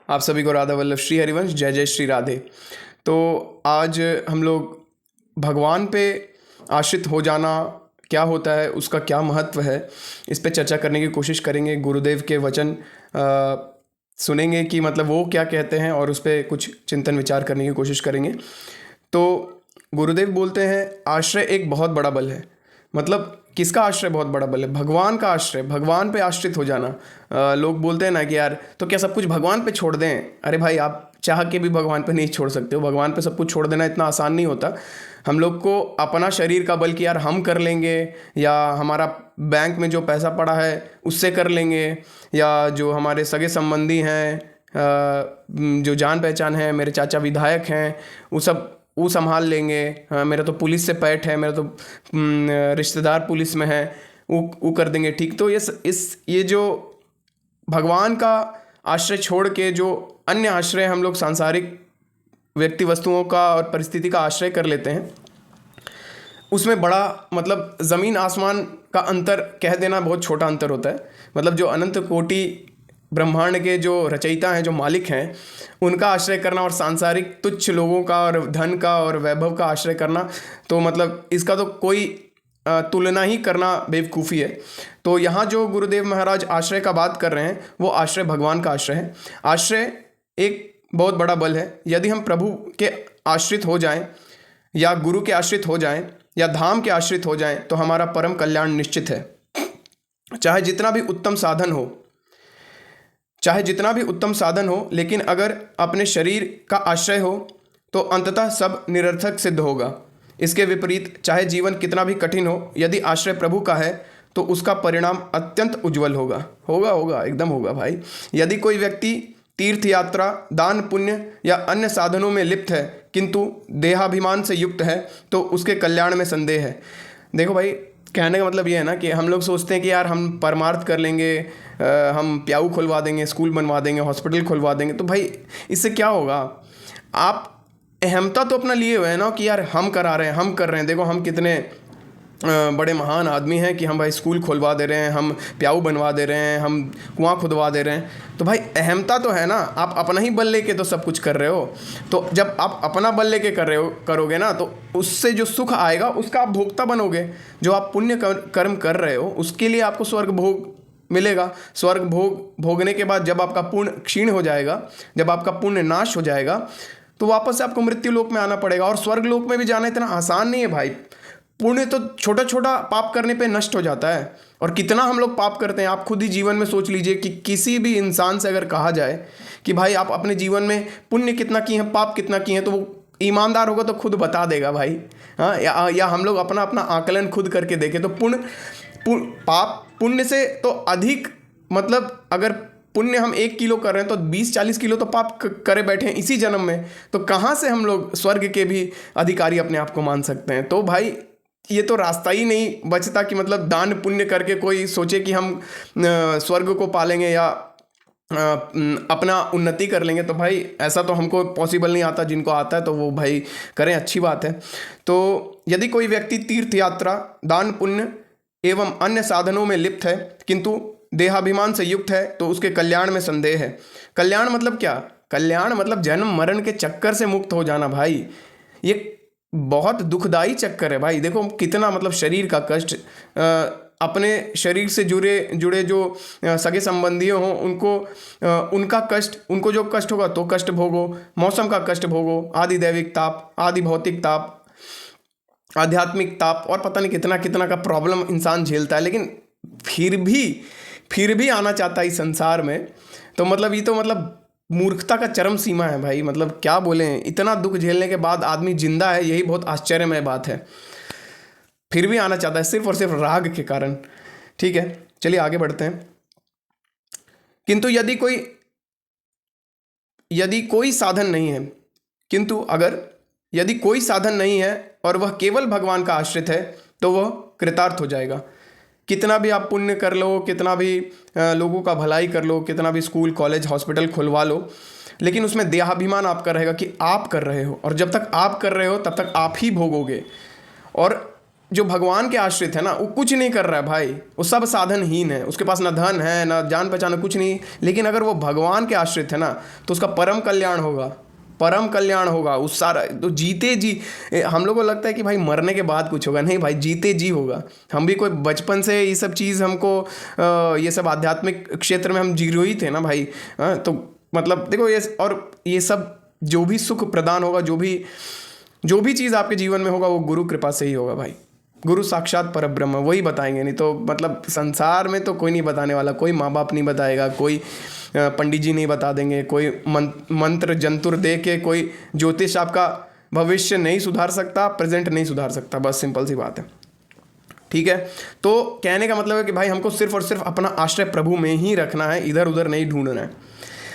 आप सभी को राधा वल्लभ श्री हरिवंश जय जय श्री राधे। तो आज हम लोग भगवान पे आश्रित हो जाना क्या होता है, उसका क्या महत्व है, इस पे चर्चा करने की कोशिश करेंगे। गुरुदेव के वचन सुनेंगे कि मतलब वो क्या कहते हैं और उस पर कुछ चिंतन विचार करने की कोशिश करेंगे। तो गुरुदेव बोलते हैं आश्रय एक बहुत बड़ा बल है। मतलब किसका आश्रय बहुत बड़ा बल है? भगवान का आश्रय, भगवान पे आश्रित हो जाना। लोग बोलते हैं ना कि यार तो क्या सब कुछ भगवान पे छोड़ दें? अरे भाई, आप चाह के भी भगवान पे नहीं छोड़ सकते हो। भगवान पे सब कुछ छोड़ देना इतना आसान नहीं होता। हम लोग को अपना शरीर का बल कि यार हम कर लेंगे, या हमारा बैंक में जो पैसा पड़ा है उससे कर लेंगे, या जो हमारे सगे संबंधी हैं, जो जान पहचान है, मेरे चाचा विधायक हैं, वो संभाल लेंगे। मेरा तो पुलिस से पैठ है, मेरा तो रिश्तेदार पुलिस में है, वो कर देंगे। ठीक, तो ये जो भगवान का आश्रय छोड़ के जो अन्य आश्रय हम लोग सांसारिक व्यक्ति वस्तुओं का और परिस्थिति का आश्रय कर लेते हैं, उसमें बड़ा मतलब ज़मीन आसमान का अंतर कह देना बहुत छोटा अंतर होता है। मतलब जो अनंत कोटि ब्रह्मांड के जो रचयिता हैं, जो मालिक हैं, उनका आश्रय करना और सांसारिक तुच्छ लोगों का और धन का और वैभव का आश्रय करना, तो मतलब इसका तो कोई तुलना ही करना बेवकूफ़ी है। तो यहाँ जो गुरुदेव महाराज आश्रय का बात कर रहे हैं, वो आश्रय भगवान का आश्रय है। आश्रय एक बहुत बड़ा बल है। यदि हम प्रभु के आश्रित हो जाएं, या गुरु के आश्रित हो जाएं, या धाम के आश्रित हो जाएं, तो हमारा परम कल्याण निश्चित है। चाहे जितना भी उत्तम साधन हो, लेकिन अगर अपने शरीर का आश्रय हो तो अंततः सब निरर्थक सिद्ध होगा। इसके विपरीत चाहे जीवन कितना भी कठिन हो, यदि आश्रय प्रभु का है तो उसका परिणाम अत्यंत उज्जवल होगा एकदम होगा भाई। यदि कोई व्यक्ति तीर्थ यात्रा, दान पुण्य या अन्य साधनों में लिप्त है, किंतु देहाभिमान से युक्त है, तो उसके कल्याण में संदेह है। देखो भाई, कहने का मतलब ये है ना कि हम लोग सोचते हैं कि यार हम परमार्थ कर लेंगे, हम प्याऊ खुलवा देंगे, स्कूल बनवा देंगे, हॉस्पिटल खुलवा देंगे, तो भाई इससे क्या होगा? आप अहमता तो अपना लिए हुए हैं ना कि यार हम करा रहे हैं, हम कर रहे हैं, देखो हम कितने बड़े महान आदमी हैं कि हम भाई स्कूल खुलवा दे रहे हैं, हम प्याऊ बनवा दे रहे हैं, हम कुआं खुदवा दे रहे हैं। तो भाई अहमता तो है ना, आप अपना ही बल लेके तो सब कुछ कर रहे हो। तो जब आप अपना बल लेके करोगे ना, तो उससे जो सुख आएगा उसका आप भोक्ता बनोगे। जो आप पुण्य कर्म कर रहे हो उसके लिए आपको स्वर्ग भोग मिलेगा। स्वर्ग भोगने के बाद जब आपका पुण्य क्षीण हो जाएगा, जब आपका पुण्य नाश हो जाएगा, तो वापस से आपको मृत्यु लोक में आना पड़ेगा। और स्वर्ग लोक में भी जाना इतना आसान नहीं है भाई। पुण्य तो छोटा छोटा पाप करने पे नष्ट हो जाता है। और कितना हम लोग पाप करते हैं, आप खुद ही जीवन में सोच लीजिए कि किसी भी इंसान से अगर कहा जाए कि भाई आप अपने जीवन में पुण्य कितना किए हैं, पाप कितना किए हैं, तो वो ईमानदार होगा तो खुद बता देगा भाई। हाँ, या हम लोग अपना अपना आकलन खुद करके देखें तो पाप पुण्य से तो अधिक, मतलब अगर पुण्य हम 1 किलो कर रहे हैं तो 20-40 किलो तो पाप करे बैठे हैं इसी जन्म में। तो कहाँ से हम लोग स्वर्ग के भी अधिकारी अपने आप को मान सकते हैं? तो भाई ये तो रास्ता ही नहीं बचता कि मतलब दान पुण्य करके कोई सोचे कि हम स्वर्ग को पालेंगे या अपना उन्नति कर लेंगे। तो भाई ऐसा तो हमको पॉसिबल नहीं आता। जिनको आता है तो वो भाई करें, अच्छी बात है। तो यदि कोई व्यक्ति तीर्थ यात्रा, दान पुण्य एवं अन्य साधनों में लिप्त है, किंतु देहाभिमान से युक्त है, तो उसके कल्याण में संदेह है। कल्याण मतलब क्या? कल्याण मतलब जन्म मरण के चक्कर से मुक्त हो जाना भाई। ये बहुत दुखदाई चक्कर है भाई। देखो कितना मतलब शरीर का कष्ट, अपने शरीर से जुड़े जो सगे संबंधी हों उनको उनका कष्ट, उनको जो कष्ट होगा तो कष्ट भोगो, मौसम का कष्ट भोगो, आदि दैविक ताप, आदि भौतिक ताप, आध्यात्मिक ताप, और पता नहीं कितना कितना का प्रॉब्लम इंसान झेलता है, लेकिन फिर भी आना चाहता है इस संसार में। तो मतलब ये तो मतलब मूर्खता का चरम सीमा है भाई। मतलब क्या बोलें, इतना दुख झेलने के बाद आदमी जिंदा है, यही बहुत आश्चर्यमय बात है। फिर भी आना चाहता है सिर्फ और सिर्फ राग के कारण। ठीक है, चलिए आगे बढ़ते हैं। किंतु यदि कोई साधन नहीं है, यदि कोई साधन नहीं है और वह केवल भगवान का आश्रित है, तो वह कृतार्थ हो जाएगा। कितना भी आप पुण्य कर लो, कितना भी लोगों का भलाई कर लो, कितना भी स्कूल कॉलेज हॉस्पिटल खुलवा लो, लेकिन उसमें देहाभिमान आपका रहेगा कि आप कर रहे हो। और जब तक आप कर रहे हो तब तक आप ही भोगोगे। और जो भगवान के आश्रित है ना, वो कुछ नहीं कर रहा है भाई, वो सब साधनहीन है, उसके पास ना धन है ना जान पहचान है, कुछ नहीं, लेकिन अगर वो भगवान के आश्रित है ना तो उसका परम कल्याण होगा, परम कल्याण होगा। उस सारा तो जीते जी, हम लोग को लगता है कि भाई मरने के बाद कुछ होगा, नहीं भाई, जीते जी होगा। हम भी कोई बचपन से ये सब चीज़ हमको ये सब आध्यात्मिक क्षेत्र में हम जीरो ही थे ना भाई। तो मतलब देखो ये, और ये सब जो भी सुख प्रदान होगा, जो भी चीज़ आपके जीवन में होगा, वो गुरु कृपा से ही होगा भाई। गुरु साक्षात परब्रह्म वही बताएंगे, नहीं तो मतलब संसार में तो कोई नहीं बताने वाला, कोई माँ बाप नहीं बताएगा, कोई पंडित जी नहीं बता देंगे, कोई मंत्र जंतुर दे के कोई ज्योतिष आपका भविष्य नहीं सुधार सकता, प्रेजेंट नहीं सुधार सकता, बस सिंपल सी बात है। ठीक है, तो कहने का मतलब है कि भाई हमको सिर्फ और सिर्फ अपना आश्रय प्रभु में ही रखना है, इधर उधर नहीं ढूंढना है।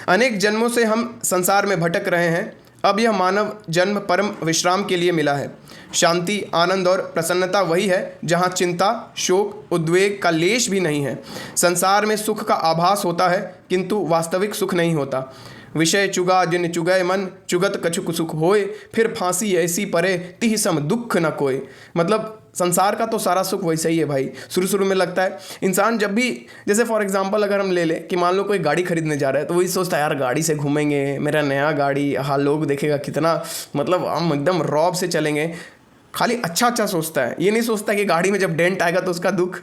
अनेक जन्मों से हम संसार में भटक रहे हैं, अब यह मानव जन्म परम विश्राम के लिए मिला है। शांति, आनंद और प्रसन्नता वही है जहाँ चिंता, शोक, उद्वेग का लेश भी नहीं है। संसार में सुख का आभास होता है किंतु वास्तविक सुख नहीं होता। विषय चुगा जिन चुगय मन, चुगत कछुक सुख होए, फिर फांसी ऐसी परे तिह सम दुख न कोय। मतलब संसार का तो सारा सुख वैसा ही है भाई। शुरू शुरू में लगता है इंसान जब भी, जैसे फॉर एग्जांपल अगर हम ले लें कि मान लो कोई गाड़ी खरीदने जा रहा है, तो वही सोचता है यार गाड़ी से घूमेंगे, मेरा नया गाड़ी, हाँ लोग देखेगा कितना, मतलब हम एकदम रौब से चलेंगे, खाली अच्छा अच्छा सोचता है। ये नहीं सोचता कि गाड़ी में जब डेंट आएगा तो उसका दुख,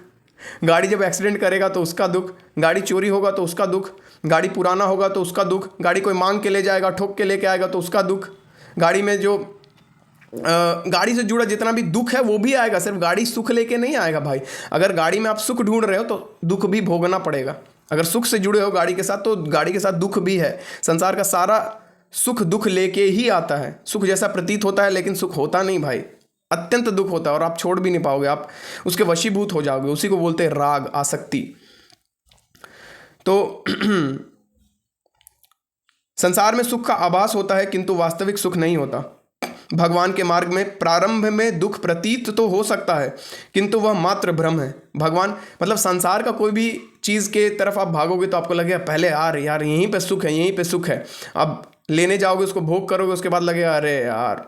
गाड़ी जब एक्सीडेंट करेगा तो उसका दुख, गाड़ी चोरी होगा तो उसका दुख, गाड़ी पुराना होगा तो उसका दुख, गाड़ी कोई मांग के ले जाएगा, ठोक के लेके आएगा तो उसका दुख, गाड़ी में जो गाड़ी से जुड़ा जितना भी दुख है वो भी आएगा। सिर्फ गाड़ी सुख लेके नहीं आएगा भाई। अगर गाड़ी में आप सुख ढूंढ रहे हो तो दुख भी भोगना पड़ेगा। अगर सुख से जुड़े हो गाड़ी के साथ तो गाड़ी के साथ दुख भी है। संसार का सारा सुख दुख लेके ही आता है। सुख जैसा प्रतीत होता है लेकिन सुख होता नहीं भाई, अत्यंत दुख होता है और आप छोड़ भी नहीं पाओगे, आप उसके वशीभूत हो जाओगे। उसी को बोलते हैं राग, आसक्ति। तो संसार में सुख का आभास होता है किंतु वास्तविक सुख नहीं होता। भगवान के मार्ग में प्रारंभ में दुख प्रतीत तो हो सकता है किंतु वह मात्र भ्रम है। भगवान मतलब संसार का कोई भी चीज़ के तरफ आप भागोगे तो आपको लगेगा पहले यार यहीं पे सुख है, यहीं पे सुख है। अब लेने जाओगे, उसको भोग करोगे, उसके बाद लगेगा अरे यार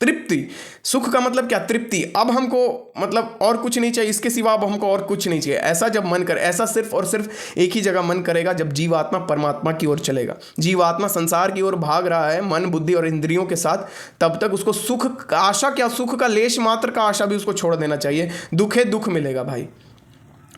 तृप्ति। सुख का मतलब क्या? तृप्ति। अब हमको मतलब और कुछ नहीं चाहिए, इसके सिवा अब हमको और कुछ नहीं चाहिए। ऐसा जब मन करे, ऐसा सिर्फ और सिर्फ एक ही जगह मन करेगा जब जीवात्मा परमात्मा की ओर चलेगा। जीवात्मा संसार की ओर भाग रहा है मन बुद्धि और इंद्रियों के साथ, तब तक उसको सुख का आशा, क्या सुख का लेश मात्र का आशा भी उसको छोड़ देना चाहिए। दुखे दुख मिलेगा भाई,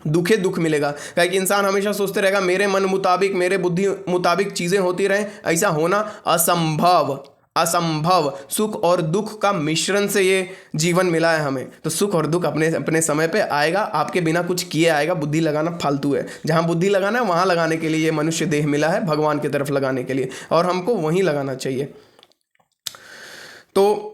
दुखे दुख मिलेगा। क्योंकि इंसान हमेशा सोचते रहेगा मेरे मन मुताबिक, मेरे बुद्धि मुताबिक चीज़ें होती रहें, ऐसा होना असंभव, असंभव। सुख और दुख का मिश्रण से ये जीवन मिला है हमें। तो सुख और दुख अपने अपने समय पे आएगा, आपके बिना कुछ किए आएगा। बुद्धि लगाना फालतू है। जहाँ बुद्धि लगाना है वहाँ लगाने के लिए ये मनुष्य देह मिला है, भगवान की तरफ लगाने के लिए, और हमको वहीं लगाना चाहिए। तो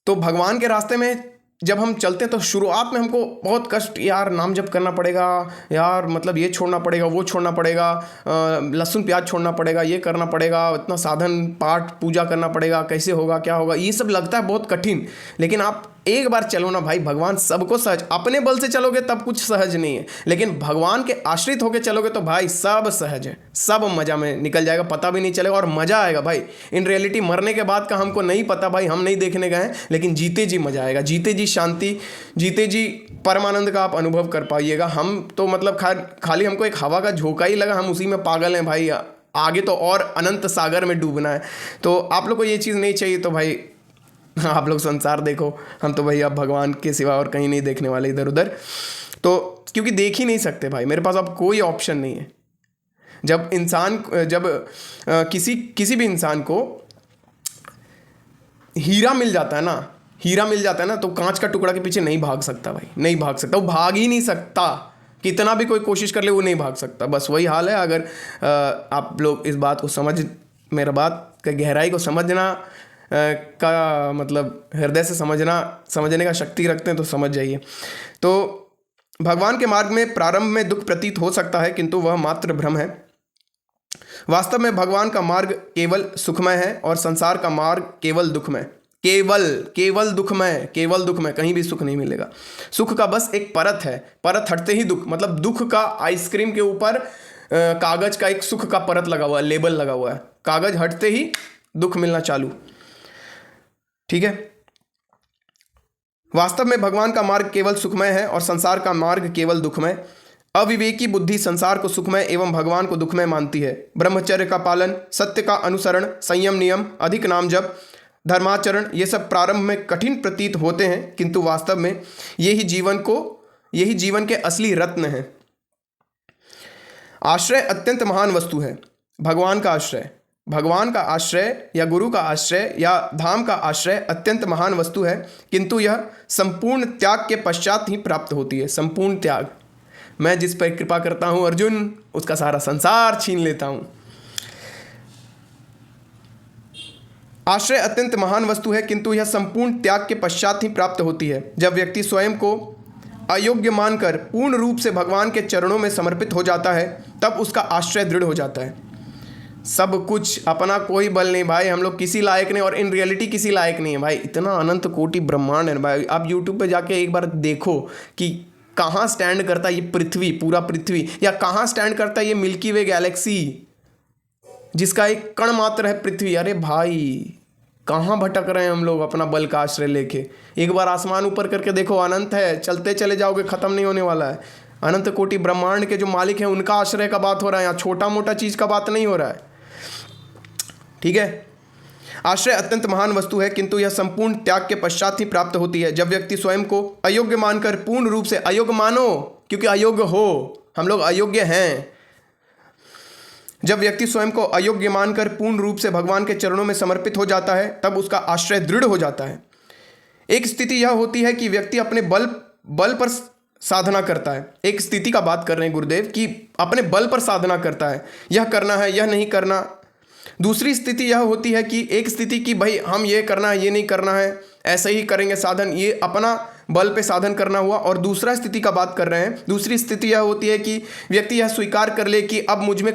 भगवान के रास्ते में जब हम चलते हैं तो शुरुआत में हमको बहुत कष्ट, यार नाम जप करना पड़ेगा, यार मतलब ये छोड़ना पड़ेगा, वो छोड़ना पड़ेगा, लहसुन प्याज छोड़ना पड़ेगा, ये करना पड़ेगा, इतना साधन पाठ पूजा करना पड़ेगा, कैसे होगा क्या होगा, ये सब लगता है बहुत कठिन। लेकिन आप एक बार चलो ना भाई, भगवान सबको सहज, अपने बल से चलोगे तब कुछ सहज नहीं है, लेकिन भगवान के आश्रित होकर चलोगे तो भाई सब सहज है, सब मजा में निकल जाएगा, पता भी नहीं चलेगा और मजा आएगा भाई। इन रियलिटी मरने के बाद का हमको नहीं पता भाई, हम नहीं देखने गए हैं, लेकिन जीते जी मजा आएगा, जीते जी शांति, जीते जी परमानंद का आप अनुभव कर पाइएगा। हम तो मतलब खाली हमको एक हवा का झोंका ही लगा, हम उसी में पागल हैं भाई, आगे तो और अनंत सागर में डूबना है। तो आप लोग को ये चीज़ नहीं चाहिए तो भाई आप लोग संसार देखो, हम तो भाई अब भगवान के सिवा और कहीं नहीं देखने वाले इधर उधर। तो क्योंकि देख ही नहीं सकते भाई, मेरे पास अब कोई ऑप्शन नहीं है। जब किसी भी इंसान को हीरा मिल जाता है ना, तो कांच का टुकड़ा के पीछे नहीं भाग सकता भाई, नहीं भाग सकता, वो भाग ही नहीं सकता। कितना भी कोई कोशिश कर ले वो नहीं भाग सकता। बस वही हाल है। अगर आप लोग इस बात को मेरा बात का गहराई को समझना का मतलब हृदय से समझने का शक्ति रखते हैं तो समझ जाइए। तो भगवान के मार्ग में प्रारंभ में दुख प्रतीत हो सकता है किंतु वह मात्र भ्रम है। वास्तव में भगवान का मार्ग केवल सुखमय है और संसार का मार्ग केवल दुखमय, केवल दुखमय, कहीं भी सुख नहीं मिलेगा। सुख का बस एक परत है, परत हटते ही दुख, मतलब दुख का आइसक्रीम के ऊपर कागज का एक सुख का परत लगा हुआ है, लेबल लगा हुआ है, कागज हटते ही दुख मिलना चालू। ठीक है। वास्तव में भगवान का मार्ग केवल सुखमय है और संसार का मार्ग केवल दुखमय। अविवेकी बुद्धि संसार को सुखमय एवं भगवान को दुखमय मानती है। ब्रह्मचर्य का पालन, सत्य का अनुसरण, संयम, नियम, अधिक नाम जप, धर्माचरण, ये सब प्रारंभ में कठिन प्रतीत होते हैं, किंतु वास्तव में यही जीवन के असली रत्न हैं। आश्रय अत्यंत महान वस्तु है। भगवान का आश्रय या गुरु का आश्रय या धाम का आश्रय अत्यंत महान वस्तु है, किंतु यह संपूर्ण त्याग के पश्चात ही प्राप्त होती है। संपूर्ण त्याग, मैं जिस पर कृपा करता हूं अर्जुन, उसका सारा संसार छीन लेता हूं। आश्रय अत्यंत महान वस्तु है, किंतु यह संपूर्ण त्याग के पश्चात ही प्राप्त होती है। जब व्यक्ति स्वयं को अयोग्य मानकर पूर्ण रूप से भगवान के चरणों में समर्पित हो जाता है, तब उसका आश्रय दृढ़ हो जाता है। सब कुछ अपना कोई बल नहीं भाई, हम लोग किसी लायक नहीं, और इन रियलिटी किसी लायक नहीं है भाई। इतना अनंत कोटि ब्रह्मांड है भाई। आप यूट्यूब पे जाके एक बार देखो कि कहाँ स्टैंड करता है ये पृथ्वी, पूरा पृथ्वी, या कहाँ स्टैंड करता है ये मिल्की वे गैलेक्सी, जिसका एक कण मात्र है पृथ्वी। अरे भाई कहाँ भटक रहे हैं हम लोग अपना बल का आश्रय लेके। एक बार आसमान ऊपर करके देखो, अनंत है, चलते चले जाओगे, खत्म नहीं होने वाला है। अनंत कोटि ब्रह्मांड के जो मालिक हैं उनका आश्रय का बात हो रहा है, यहाँ छोटा मोटा चीज का बात नहीं हो रहा है। ठीक है। आश्रय अत्यंत महान वस्तु है, किंतु यह संपूर्ण त्याग के पश्चात ही प्राप्त होती है। जब व्यक्ति स्वयं को अयोग्य मानकर पूर्ण रूप से, अयोग्य मानो क्योंकि अयोग्य हो, हम लोग अयोग्य हैं। जब व्यक्ति स्वयं को अयोग्य मानकर पूर्ण रूप से भगवान के चरणों में समर्पित हो जाता है, तब उसका आश्रय दृढ़ हो जाता है। एक स्थिति यह होती है कि व्यक्ति अपने बल पर साधना करता है। एक स्थिति का बात कर रहे हैं गुरुदेव कि अपने बल पर साधना करता है, यह करना है, यह नहीं करना। दूसरी स्थिति यह होती है कि एक स्थिति की भाई हम ये करना है, ये नहीं करना है, ऐसे ही करेंगे साधन, ये अपना बल पे साधन करना हुआ। और दूसरा स्थिति का बात कर रहे हैं, दूसरी स्थिति यह होती है कि व्यक्ति यह स्वीकार कर ले कि अब मुझसे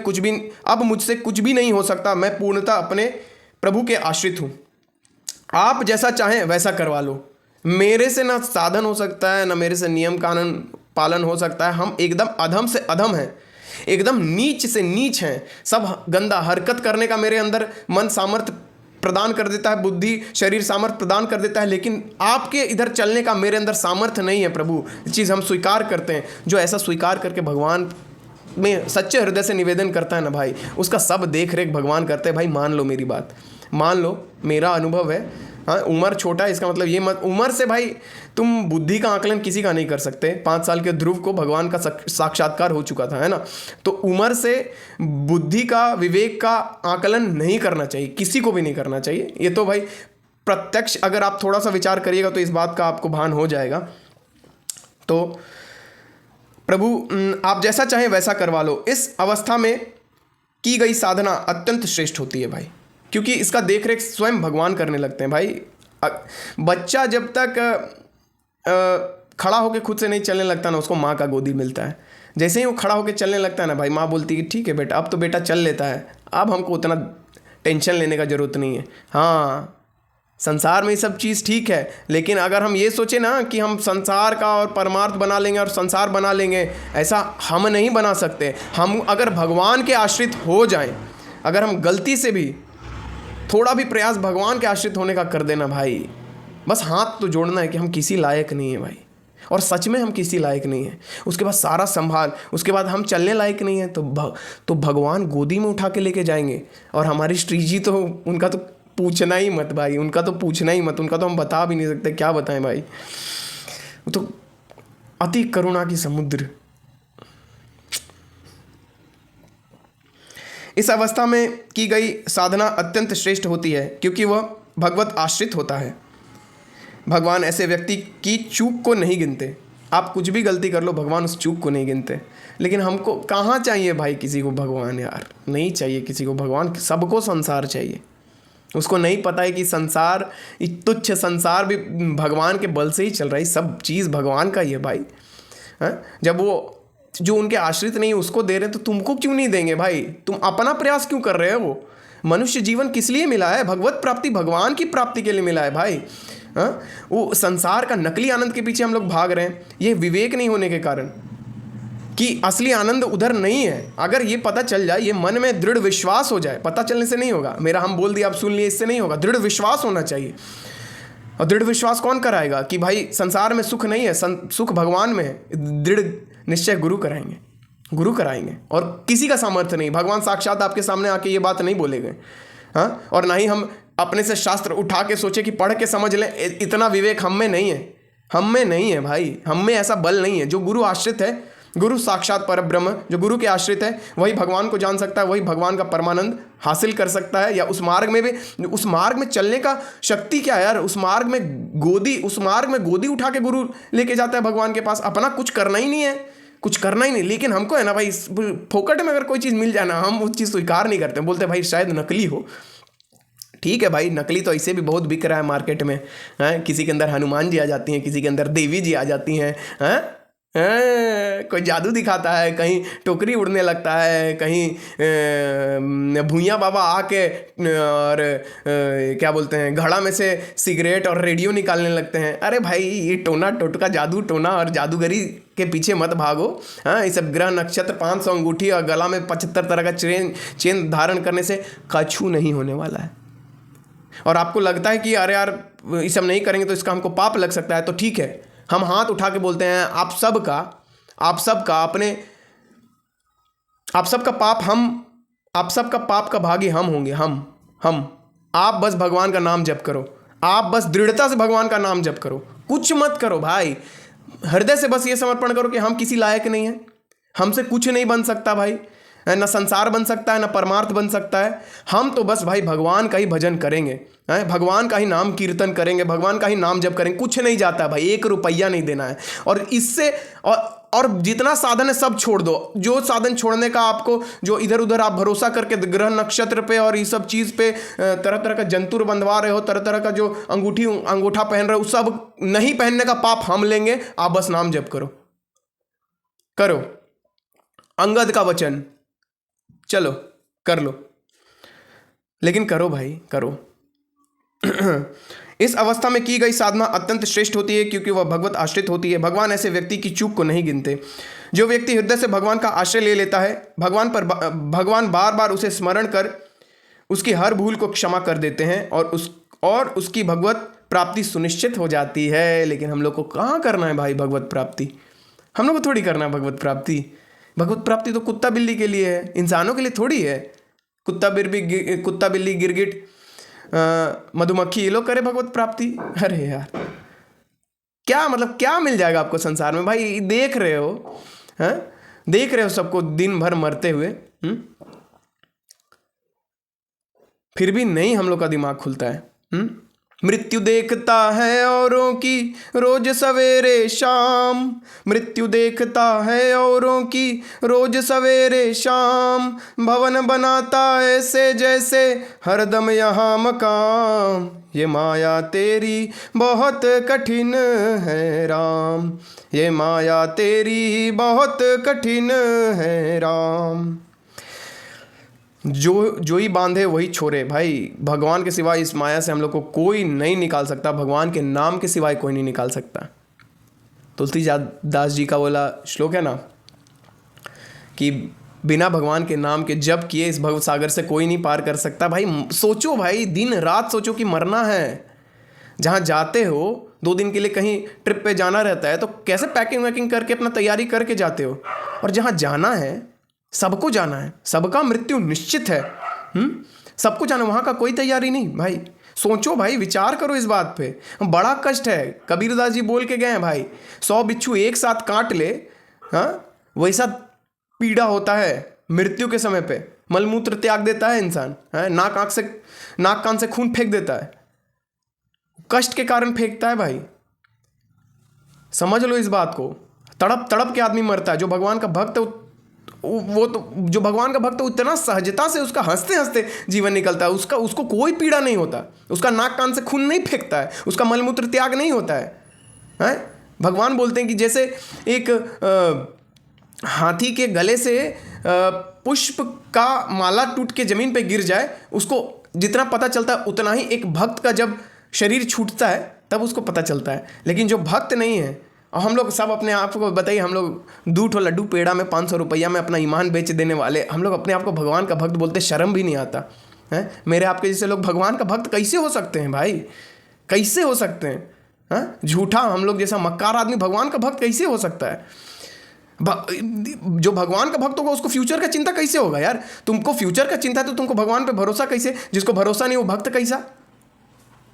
कुछ भी नहीं हो सकता, मैं पूर्णतः अपने प्रभु के आश्रित हूँ। आप जैसा चाहें वैसा करवा लो, मेरे से ना साधन हो सकता है, ना मेरे से नियम कानून पालन हो सकता है। हम एकदम अधम से अधम हैं, एकदम नीच से नीच हैं। सब गंदा हरकत करने का मेरे अंदर मन सामर्थ्य प्रदान कर देता है, बुद्धि शरीर सामर्थ्य प्रदान कर देता है, लेकिन आपके इधर चलने का मेरे अंदर सामर्थ्य नहीं है प्रभु। ये चीज़ हम स्वीकार करते हैं। जो ऐसा स्वीकार करके भगवान में सच्चे हृदय से निवेदन करता है ना भाई, उसका सब देख रेख भगवान करते हैं। भाई मान लो मेरी बात, मान लो, मेरा अनुभव है। हाँ, उम्र छोटा है इसका मतलब ये मत, उम्र से भाई तुम बुद्धि का आकलन किसी का नहीं कर सकते। 5 साल के ध्रुव को भगवान का साक्षात्कार हो चुका था, है ना। तो उम्र से बुद्धि का, विवेक का आकलन नहीं करना चाहिए, किसी को भी नहीं करना चाहिए। ये तो भाई प्रत्यक्ष अगर आप थोड़ा सा विचार करिएगा तो इस बात का आपको भान हो जाएगा। तो प्रभु आप जैसा चाहें वैसा करवा लो। इस अवस्था में की गई साधना अत्यंत श्रेष्ठ होती है भाई, क्योंकि इसका देखरेख स्वयं भगवान करने लगते हैं भाई। बच्चा जब तक खड़ा होकर खुद से नहीं चलने लगता ना, उसको माँ का गोदी मिलता है। जैसे ही वो खड़ा होकर चलने लगता है ना भाई, माँ बोलती है कि ठीक है बेटा, अब तो बेटा चल लेता है, अब हमको उतना टेंशन लेने का ज़रूरत नहीं है। हाँ, संसार में ये सब चीज़ ठीक है, लेकिन अगर हम ये सोचें ना कि हम संसार का और परमार्थ बना लेंगे और संसार बना लेंगे, ऐसा हम नहीं बना सकते। हम अगर भगवान के आश्रित हो जाएं, अगर हम गलती से भी थोड़ा भी प्रयास भगवान के आश्रित होने का कर देना भाई, बस हाथ तो जोड़ना है कि हम किसी लायक नहीं है भाई, और सच में हम किसी लायक नहीं है। उसके बाद सारा संभाल, उसके बाद हम चलने लायक नहीं है तो भगवान गोदी में उठा के लेके जाएंगे। और हमारी श्री जी तो, उनका तो पूछना ही मत भाई, उनका तो पूछना ही मत, उनका तो हम बता भी नहीं सकते, क्या बताएं भाई। वो तो अति करुणा की समुद्र। इस अवस्था में की गई साधना अत्यंत श्रेष्ठ होती है, क्योंकि वह भगवत आश्रित होता है। भगवान ऐसे व्यक्ति की चूक को नहीं गिनते। आप कुछ भी गलती कर लो, भगवान उस चूक को नहीं गिनते। लेकिन हमको कहाँ चाहिए भाई किसी को भगवान, यार नहीं चाहिए किसी को भगवान, सबको संसार चाहिए। उसको नहीं पता है कि संसार, तुच्छ संसार भी भगवान के बल से ही चल रहा है, सब चीज़ भगवान का ही है भाई। हाँ, जब वो जो उनके आश्रित नहीं उसको दे रहे हैं तो तुमको क्यों नहीं देंगे भाई? तुम अपना प्रयास क्यों कर रहे हो? वो मनुष्य जीवन किस लिए मिला है? भगवत प्राप्ति, भगवान की प्राप्ति के लिए मिला है भाई। हाँ, वो संसार का नकली आनंद के पीछे हम लोग भाग रहे हैं, ये विवेक नहीं होने के कारण कि असली आनंद उधर नहीं है। अगर ये पता चल जाए, ये मन में दृढ़ विश्वास हो जाए, पता चलने से नहीं होगा, मेरा हम बोल दिया आप सुन लिए, इससे नहीं होगा, दृढ़ विश्वास होना चाहिए। और दृढ़ विश्वास कौन कराएगा कि भाई संसार में सुख नहीं है, सुख भगवान में है? दृढ़ निश्चय गुरु कराएंगे, गुरु कराएंगे। और किसी का सामर्थ्य नहीं, भगवान साक्षात आपके सामने आके ये बात नहीं बोलेंगे। हाँ, और ना ही हम अपने से शास्त्र उठा के सोचे कि पढ़ के समझ लें, इतना विवेक हम में नहीं है, हम में नहीं है भाई, हम में ऐसा बल नहीं है। जो गुरु आश्रित है, गुरु साक्षात परब्रह्म, जो गुरु के आश्रित है, वही भगवान को जान सकता है, वही भगवान का परमानंद हासिल कर सकता है। या उस मार्ग में भी, उस मार्ग में चलने का शक्ति क्या है यार? उस मार्ग में गोदी उठा के गुरु लेके जाता है भगवान के पास। अपना कुछ करना ही नहीं है, कुछ करना ही नहीं। लेकिन हमको है ना भाई, फोकट में अगर कोई चीज़ मिल जाए ना, हम उस चीज़ स्वीकार नहीं करते, बोलते भाई शायद नकली हो। ठीक है भाई, नकली तो ऐसे भी बहुत बिक रहा है मार्केट में। हैं, किसी के अंदर हनुमान जी आ जाती हैं, किसी के अंदर देवी जी आ जाती हैं, कोई जादू दिखाता है, कहीं टोकरी उड़ने लगता है, कहीं भूइयाँ बाबा आके और क्या बोलते हैं, घड़ा में से सिगरेट और रेडियो निकालने लगते हैं। अरे भाई, ये टोना टोटका जादू टोना और जादूगरी के पीछे मत भागो। हाँ, ये सब ग्रह नक्षत्र 500 अंगूठी और गला में 75 तरह का चेन धारण करने से कछु नहीं होने वाला है। और आपको लगता है कि अरे यार ये सब नहीं करेंगे तो इसका हमको पाप लग सकता है, तो ठीक है, हम हाथ उठा के बोलते हैं आप सबका पाप का भागी हम होंगे। हम आप बस भगवान का नाम जप करो, आप बस दृढ़ता से भगवान का नाम जप करो, कुछ मत करो भाई। हृदय से बस ये समर्पण करो कि हम किसी लायक नहीं हैं, हमसे कुछ नहीं बन सकता भाई, न संसार बन सकता है, न परमार्थ बन सकता है। हम तो बस भाई भगवान का ही भजन करेंगे, भगवान का ही नाम कीर्तन करेंगे, भगवान का ही नाम जप करेंगे। कुछ नहीं जाता भाई, 1 रुपया नहीं देना है। और इससे और जितना साधन है सब छोड़ दो। जो साधन छोड़ने का आपको, जो इधर उधर आप भरोसा करके ग्रह नक्षत्र पे और ये सब चीज़ पे तरह तरह का जंतुर बंधवा रहे हो, तरह तरह का जो अंगूठा पहन रहे हो, सब नहीं पहनने का पाप हम लेंगे। आप बस नाम जप करो। अंगद का वचन, चलो कर लो, लेकिन करो भाई, करो। इस अवस्था में की गई साधना अत्यंत श्रेष्ठ होती है, क्योंकि वह भगवत आश्रित होती है। भगवान ऐसे व्यक्ति की चूक को नहीं गिनते। जो व्यक्ति हृदय से भगवान का आश्रय ले लेता है, भगवान बार बार उसे स्मरण कर उसकी हर भूल को क्षमा कर देते हैं और उसकी भगवत प्राप्ति सुनिश्चित हो जाती है। लेकिन हम लोग को कहाँ करना है भाई भगवत प्राप्ति? हम लोग को थोड़ी करना है भगवत प्राप्ति। भगवत प्राप्ति तो कुत्ता बिल्ली के लिए है, इंसानों के लिए थोड़ी है। कुत्ता बिल्ली गिरगिट मधुमक्खी, ये लोग करे भगवत प्राप्ति। अरे यार, क्या मतलब क्या मिल जाएगा आपको संसार में भाई? देख रहे हो सबको दिन भर मरते हुए, फिर भी नहीं हम लोग का दिमाग खुलता है। मृत्यु देखता है औरों की रोज सवेरे शाम, मृत्यु देखता है औरों की रोज सवेरे शाम, भवन बनाता ऐसे जैसे हरदम यहाँ मकाम, ये माया तेरी बहुत कठिन है राम, ये माया तेरी बहुत कठिन है राम। जो ही बांधे वही छोड़े भाई। भगवान के सिवाय इस माया से हम लोग को कोई नहीं निकाल सकता, भगवान के नाम के सिवाय कोई नहीं निकाल सकता। तुलसीदास जी का बोला श्लोक है ना कि बिना भगवान के नाम के जप किए इस भव सागर से कोई नहीं पार कर सकता। भाई सोचो भाई, दिन रात सोचो कि मरना है। जहाँ जाते हो 2 दिन के लिए कहीं ट्रिप पे जाना रहता है तो कैसे पैकिंग वैकिंग करके अपना तैयारी करके जाते हो। और जहाँ जाना है, सबको जाना है, सबका मृत्यु निश्चित है। सबको जाना, वहाँ का कोई तैयारी नहीं भाई। सोचो भाई, विचार करो इस बात पे। बड़ा कष्ट है। कबीरदास जी बोल के गए हैं भाई, 100 बिच्छू एक साथ काट ले, वैसा पीड़ा होता है मृत्यु के समय पे। मलमूत्र त्याग देता है इंसान, नाक कान से खून फेंक देता है, कष्ट के कारण फेंकता है भाई। समझ लो इस बात को। तड़प तड़प के आदमी मरता है। जो भगवान का भक्त है जो भगवान का भक्त उतना सहजता से उसका हंसते हंसते जीवन निकलता है। उसको कोई पीड़ा नहीं होता, उसका नाक कान से खून नहीं फेंकता है, उसका मलमूत्र त्याग नहीं होता है। भगवान बोलते हैं कि जैसे एक हाथी के गले से पुष्प का माला टूट के जमीन पे गिर जाए, उसको जितना पता चलता है उतना ही एक भक्त का जब शरीर छूटता है तब उसको पता चलता है। लेकिन जो भक्त नहीं है, और हम लोग सब अपने आप को बताइए, हम लोग 2 ठो लड्डू पेड़ा में 500 रुपया में अपना ईमान बेच देने वाले, हम लोग अपने आप को भगवान का भक्त बोलते, शर्म भी नहीं आता है। मेरे आपके जैसे लोग भगवान का भक्त कैसे हो सकते हैं भाई? कैसे हो सकते हैं? हाँ, झूठा हम लोग जैसा मक्कार आदमी भगवान का भक्त कैसे हो सकता है? जो भगवान का भक्त होगा उसको फ्यूचर का चिंता कैसे होगा यार? तुमको फ्यूचर का चिंता है तो तुमको भगवान पे भरोसा कैसे? जिसको भरोसा नहीं वो भक्त कैसा?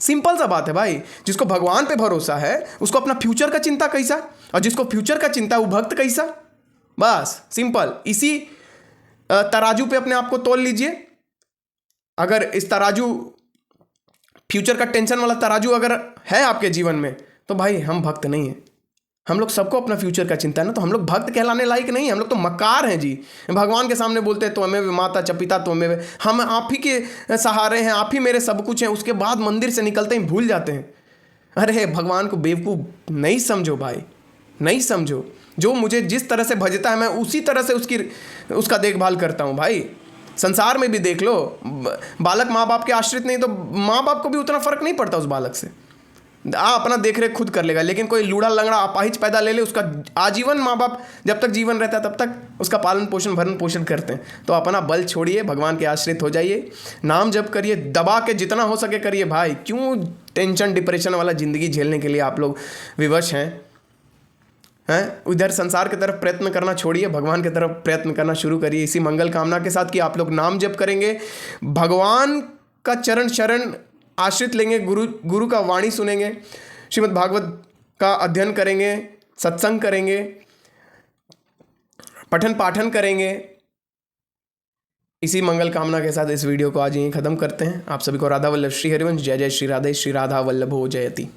सिंपल सा बात है भाई। जिसको भगवान पे भरोसा है उसको अपना फ्यूचर का चिंता कैसा, और जिसको फ्यूचर का चिंता वो भक्त कैसा? बस सिंपल। इसी तराजू पे अपने आप को तोल लीजिए। अगर इस तराजू, फ्यूचर का टेंशन वाला तराजू अगर है आपके जीवन में, तो भाई हम भक्त नहीं है। हम लोग सबको अपना फ्यूचर का चिंता है ना, तो हम लोग भक्त कहलाने लायक नहीं, हम लोग तो मक्कार हैं जी। भगवान के सामने बोलते हैं तो हमें माता च पिता तो हमें, हम आप ही के सहारे हैं, आप ही मेरे सब कुछ हैं, उसके बाद मंदिर से निकलते ही भूल जाते हैं। अरे भगवान को बेवकूफ़ नहीं समझो भाई, नहीं समझो। जो मुझे जिस तरह से भजता है मैं उसी तरह से उसका देखभाल करता हूँ भाई। संसार में भी देख लो, बालक माँ बाप के आश्रित नहीं तो माँ बाप को भी उतना फर्क नहीं पड़ता उस बालक से। अपना देख रेख खुद कर लेगा, लेकिन कोई लूड़ा लंगड़ा अपाहिज पैदा ले ले, उसका आजीवन माँ बाप जब तक जीवन रहता है तब तक उसका पालन पोषण भरण पोषण करते हैं। तो अपना बल छोड़िए, भगवान के आश्रित हो जाइए, नाम जप करिए, दबा के जितना हो सके करिए भाई। क्यों टेंशन डिप्रेशन वाला ज़िंदगी झेलने के लिए आप लोग विवश हैं? उधर संसार की तरफ प्रयत्न करना छोड़िए, भगवान की तरफ प्रयत्न करना शुरू करिए। इसी मंगल कामना के साथ कि आप लोग नाम जप करेंगे, भगवान का चरण शरण आश्रित लेंगे, गुरु का वाणी सुनेंगे, श्रीमद् भागवत का अध्ययन करेंगे, सत्संग करेंगे, पठन पाठन करेंगे। इसी मंगल कामना के साथ इस वीडियो को आज यहीं ख़त्म करते हैं। आप सभी को राधा वल्लभ श्री हरिवंश। जय जय श्री राधे, श्री राधा वल्लभो जयति।